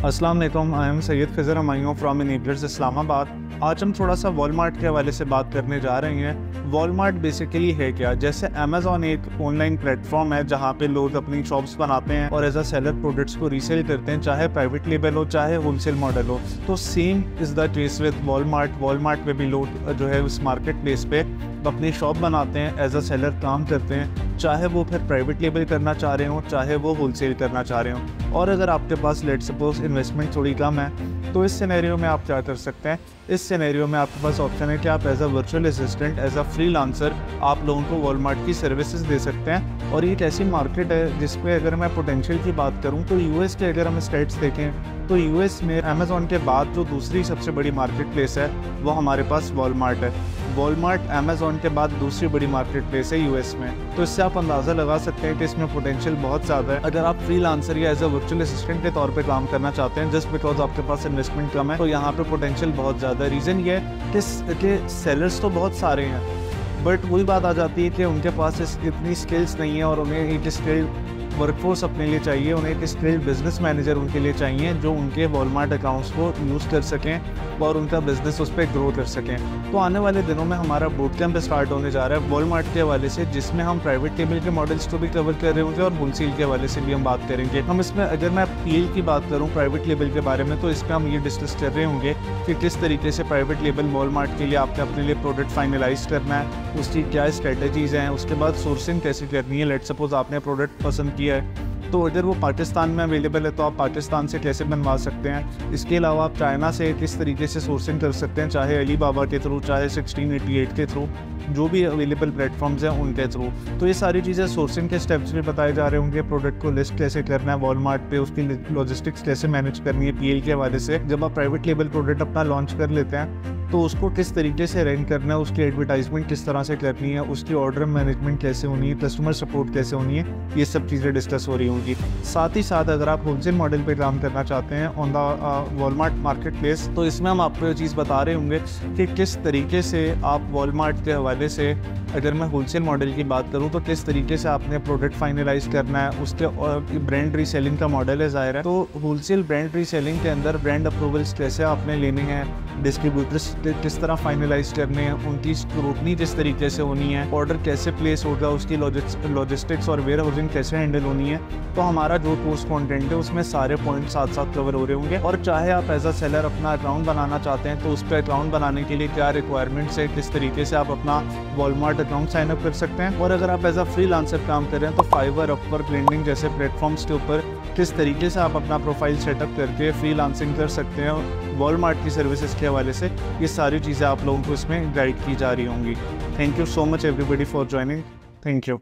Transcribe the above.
अस्सलाम वालेकुम, I am Syed Khazar Humayun from Enablers Islamabad. आज हम थोड़ा सा वॉलमार्ट के हवाले से बात करने जा रहे हैं। वॉलमार्ट बेसिकली है क्या? जैसे अमेज़ॉन एक ऑनलाइन प्लेटफॉर्म है जहां पे लोग अपनी शॉप्स बनाते हैं और एज अ सेलर प्रोडक्ट्स को रीसेल करते हैं, चाहे प्राइवेट लेबल हो चाहे होलसेल मॉडल हो। तो same is the case with Walmart. Walmart पे भी लोग जो है उस मार्केट प्लेस पे अपनी शॉप बनाते हैं, एज अ सेलर काम करते हैं, चाहे वो फिर प्राइवेट लेबल करना चाह रहे हो चाहे वो होलसेल करना चाह रहे हो। और अगर आपके पास लेट सपोज इन्वेस्टमेंट थोड़ी कम है तो इस सिनेरियो में आप क्या कर सकते हैं? इस सिनेरियो में आपके पास ऑप्शन है कि आप as a virtual assistant, as a freelancer आप लोगों को वॉलमार्ट की सर्विसेज दे सकते हैं। और ये एक ऐसी मार्केट है जिसपे अगर मैं पोटेंशियल की बात करूं तो यूएस के अगर हम स्टेट्स देखें तो यूएस में अमेज़ॉन के बाद जो दूसरी सबसे बड़ी मार्केट प्लेस है वो हमारे पास वॉलमार्ट है। वॉलमार्ट अमेज़ॉन के बाद दूसरी बड़ी मार्केट प्लेस है यूएस में। तो इससे आप अंदाज़ा लगा सकते हैं कि इसमें पोटेंशियल बहुत ज़्यादा है। अगर आप फ्रीलांसर या एज अ वर्चुअल असिस्टेंट के तौर पे काम करना चाहते हैं जस्ट बिकॉज आपके पास इन्वेस्टमेंट कम है, तो यहाँ पे पोटेंशियल बहुत ज़्यादा है। रीज़न ये है कि सेलर्स तो बहुत सारे हैं, बट वही बात आ जाती है कि उनके पास इतनी स्किल्स नहीं है और उन्हें एक स्किल्ड वर्कफोर्स अपने लिए चाहिए, उन्हें एक स्किल्ड बिजनेस मैनेजर उनके लिए चाहिए जो उनके वॉलमार्ट अकाउंट्स को यूज़ कर सकें और उनका बिजनेस उस पर ग्रो कर सकें। तो आने वाले दिनों में हमारा बूट कैंप स्टार्ट होने जा रहा है वॉलमार्ट के हवाले से, जिसमें हम प्राइवेट लेबल के मॉडल्स को भी कवर कर रहे होंगे और होलसेल के हवाले से भी हम बात करेंगे। हम इसमें अगर मैं पीएल की बात करूँ प्राइवेट लेबल के बारे में, तो इसमें हम ये डिस्कस कर रहे होंगे कि किस तरीके से प्राइवेट लेबल वॉलमार्ट के लिए आपने अपने लिए प्रोडक्ट फाइनलाइज करना है, उसकी क्या स्ट्रेटजीज़ हैं, उसके बाद सोर्सिंग कैसे करनी है। लेट सपोज आपने प्रोडक्ट पसंद किया है तो अगर वो पाकिस्तान में अवेलेबल है तो आप पाकिस्तान से कैसे बनवा सकते हैं। इसके अलावा आप चाइना से किस तरीके से सोर्सिंग कर सकते हैं, चाहे अलीबाबा के थ्रू चाहे 1688 के थ्रू, जो भी अवेलेबल प्लेटफॉर्म्स हैं उनके थ्रू। तो ये सारी चीज़ें सोर्सिंग के स्टेप्स भी बताए जा रहे होंगे। प्रोडक्ट को लिस्ट कैसे करना है वॉलमार्ट पे, उसकी लॉजिस्टिक्स कैसे मैनेज करनी है पीएल के हवाले से। जब आप प्राइवेट लेबल प्रोडक्ट अपना लॉन्च कर लेते हैं तो उसको किस तरीके से रन करना है, उसकी एडवर्टाइजमेंट किस तरह से करनी है, उसकी ऑर्डर मैनेजमेंट कैसे होनी है, कस्टमर सपोर्ट कैसे होनी है, ये सब चीज़ें डिस्कस हो रही होंगी। साथ ही साथ अगर आप होलसेल मॉडल पे काम करना चाहते हैं on the Walmart market place, तो इसमें हम आपको ये चीज़ बता रहे होंगे कि किस तरीके से आप वॉलमार्ट के हवाले से, अगर मैं होलसेल मॉडल की बात करूं तो किस तरीके से आपने प्रोडक्ट फाइनलाइज करना है। उसके ब्रांड रीसेलिंग का मॉडल है ज़ाहिर है, तो होलसेल ब्रांड रीसेलिंग के अंदर ब्रांड अप्रूवल्स कैसे आपने लेने हैं, डिस्ट्रीब्यूटर्स किस तरह फाइनलाइज करने हैं, उनकी स्क्रूटनी किस तरीके से होनी है, ऑर्डर कैसे प्लेस होगा, उसकी लॉजिस्टिक्स और वेयर हाउसिंग कैसे हैंडल होनी है। तो हमारा जो कोर्स कंटेंट है उसमें सारे पॉइंट साथ साथ कवर हो रहे होंगे। और चाहे आप एज अ सेलर अपना अकाउंट बनाना चाहते हैं तो उस पर अकाउंट बनाने के लिए क्या रिक्वायरमेंट्स है, किस तरीके से आप अपना वॉलमार्ट अकाउंट साइन अप कर सकते हैं। और अगर आप एज अ फ्रीलांसर काम कर रहे हैं तो फाइवर, अपवर्क, लिंक्डइन जैसे प्लेटफॉर्म्स के ऊपर किस तरीके से आप अपना प्रोफाइल सेटअप करके फ्रीलांसिंग कर सकते हैं वॉलमार्ट की सर्विसेज के हवाले से। ये सारी चीज़ें आप लोगों को इसमें गाइड की जा रही होंगी। Thank you so much everybody for joining. Thank you.